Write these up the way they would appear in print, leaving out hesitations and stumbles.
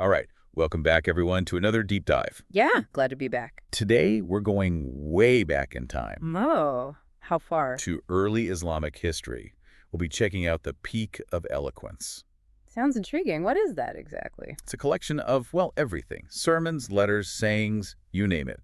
All right, welcome back, everyone, to another deep dive. Yeah, glad to be back. Today, we're going way back in time Oh, how far? to early Islamic history. We'll be checking out the Peak of Eloquence. Sounds intriguing. What is that exactly? It's a collection of, well, everything. Sermons, letters, sayings, you name it.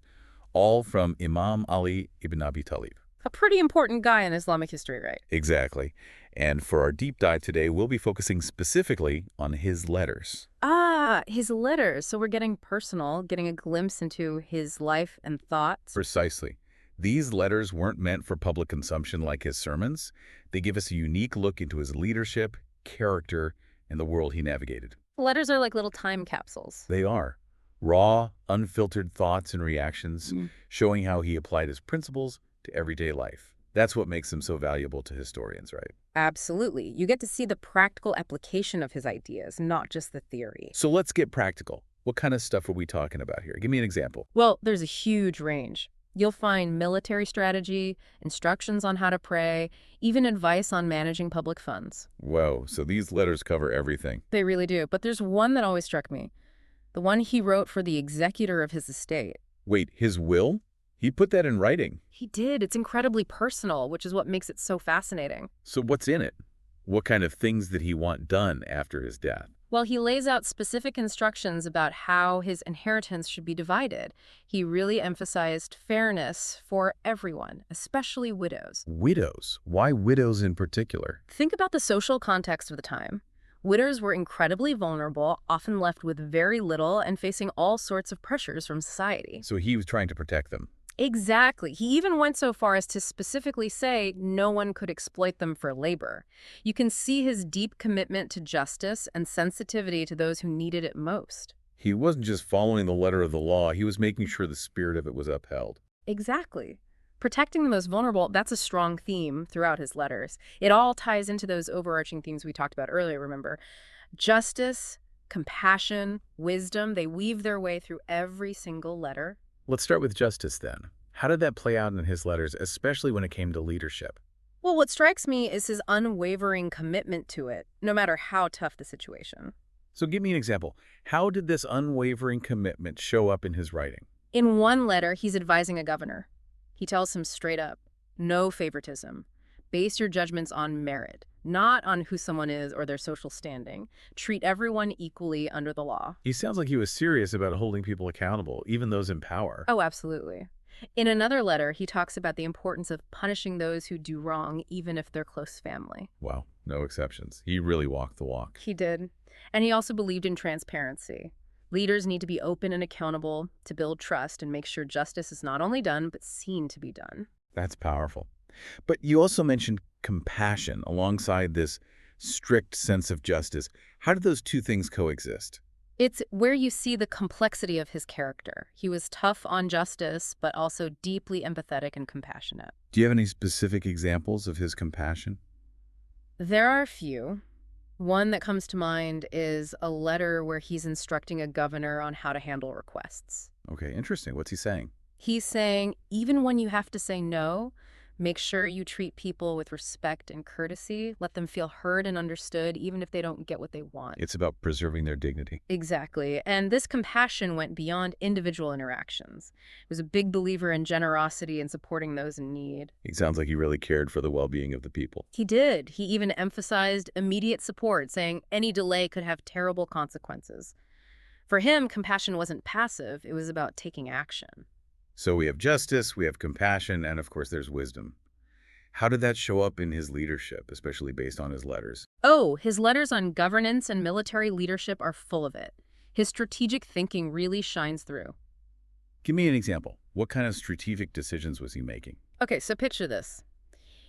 All from Imam Ali ibn Abi Talib. A pretty important guy in Islamic history, right? Exactly. And for our deep dive today, we'll be focusing specifically on his letters. Ah, his letters. So we're getting personal, getting a glimpse into his life and thoughts. Precisely. These letters weren't meant for public consumption like his sermons. They give us a unique look into his leadership, character, and the world he navigated. Letters are like little time capsules. They are raw, unfiltered thoughts and reactions, showing how he applied his principles to everyday life. That's what makes them so valuable to historians, right? Absolutely. You get to see the practical application of his ideas, not just the theory. So let's get practical. What kind of stuff are we talking about here? Give me an example. Well, there's a huge range. You'll find military strategy, instructions on how to pray, even advice on managing public funds. Whoa, so these letters cover everything. They really do. But there's one that always struck me. The one he wrote for the executor of his estate. Wait, his will? He put that in writing. He did. It's incredibly personal, which is what makes it so fascinating. So what's in it? What kind of things did he want done after his death? Well, he lays out specific instructions about how his inheritance should be divided. He really emphasized fairness for everyone, especially widows. Widows? Why widows in particular? Think about the social context of the time. Widows were incredibly vulnerable, often left with very little and facing all sorts of pressures from society. So he was trying to protect them. Exactly. He even went so far as to specifically say no one could exploit them for labor. You can see his deep commitment to justice and sensitivity to those who needed it most. He wasn't just following the letter of the law, he was making sure the spirit of it was upheld. Exactly. Protecting the most vulnerable, that's a strong theme throughout his letters. It all ties into those overarching themes we talked about earlier, remember? Justice, compassion, wisdom, they weave their way through every single letter. Let's start with justice then. How did that play out in his letters, especially when it came to leadership? Well, what strikes me is his unwavering commitment to it, no matter how tough the situation. So give me an example. How did this unwavering commitment show up in his writing? In one letter, he's advising a governor. He tells him straight up, no favoritism. Base your judgments on merit, not on who someone is or their social standing. Treat everyone equally under the law. He sounds like he was serious about holding people accountable, even those in power. Oh, absolutely. In another letter, he talks about the importance of punishing those who do wrong, even if they're close family. Wow, no exceptions. He really walked the walk. He did. And he also believed in transparency. Leaders need to be open and accountable to build trust and make sure justice is not only done, but seen to be done. That's powerful. But you also mentioned compassion alongside this strict sense of justice. How did those two things coexist? It's where you see the complexity of his character. He was tough on justice, but also deeply empathetic and compassionate. Do you have any specific examples of his compassion? There are a few. One that comes to mind is a letter where he's instructing a governor on how to handle requests. Okay, interesting. What's he saying? He's saying, even when you have to say no, make sure you treat people with respect and courtesy. Let them feel heard and understood, even if they don't get what they want. It's about preserving their dignity. Exactly. And this compassion went beyond individual interactions. He was a big believer in generosity and supporting those in need. He sounds like he really cared for the well-being of the people. He did. He even emphasized immediate support, saying any delay could have terrible consequences. For him, compassion wasn't passive. It was about taking action. So we have justice, we have compassion, and of course there's wisdom. How did that show up in his leadership, especially based on his letters? Oh, his letters on governance and military leadership are full of it. His strategic thinking really shines through. Give me an example. What kind of strategic decisions was he making? Okay, so picture this.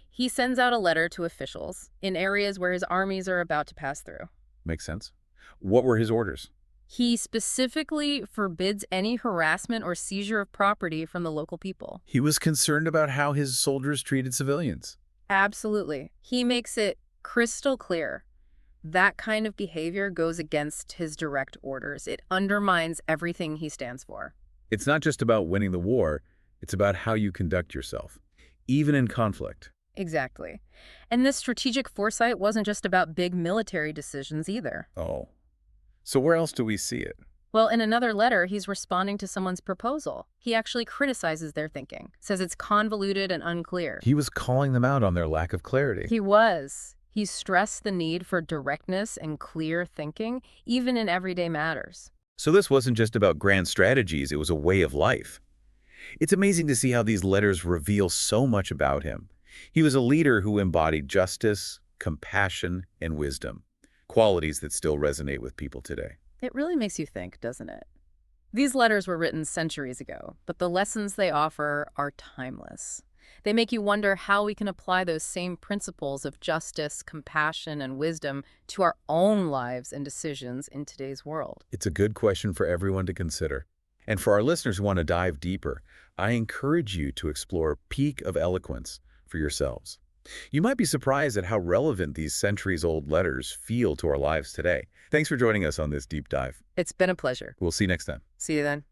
He sends out a letter to officials in areas where his armies are about to pass through. Makes sense. What were his orders? He specifically forbids any harassment or seizure of property from the local people. He was concerned about how his soldiers treated civilians. Absolutely. He makes it crystal clear. That kind of behavior goes against his direct orders. It undermines everything he stands for. It's not just about winning the war, it's about how you conduct yourself, even in conflict. Exactly. And this strategic foresight wasn't just about big military decisions either. Oh. So where else do we see it? Well, in another letter, he's responding to someone's proposal. He actually criticizes their thinking, says it's convoluted and unclear. He was calling them out on their lack of clarity. He was. He stressed the need for directness and clear thinking, even in everyday matters. So this wasn't just about grand strategies, it was a way of life. It's amazing to see how these letters reveal so much about him. He was a leader who embodied justice, compassion, and wisdom, qualities that still resonate with people today. It really makes you think, doesn't it? These letters were written centuries ago, but the lessons they offer are timeless. They make you wonder how we can apply those same principles of justice, compassion, and wisdom to our own lives and decisions in today's world. It's a good question for everyone to consider. And for our listeners who want to dive deeper, I encourage you to explore Peak of Eloquence for yourselves. You might be surprised at how relevant these centuries-old letters feel to our lives today. Thanks for joining us on this deep dive. It's been a pleasure. We'll see you next time. See you then.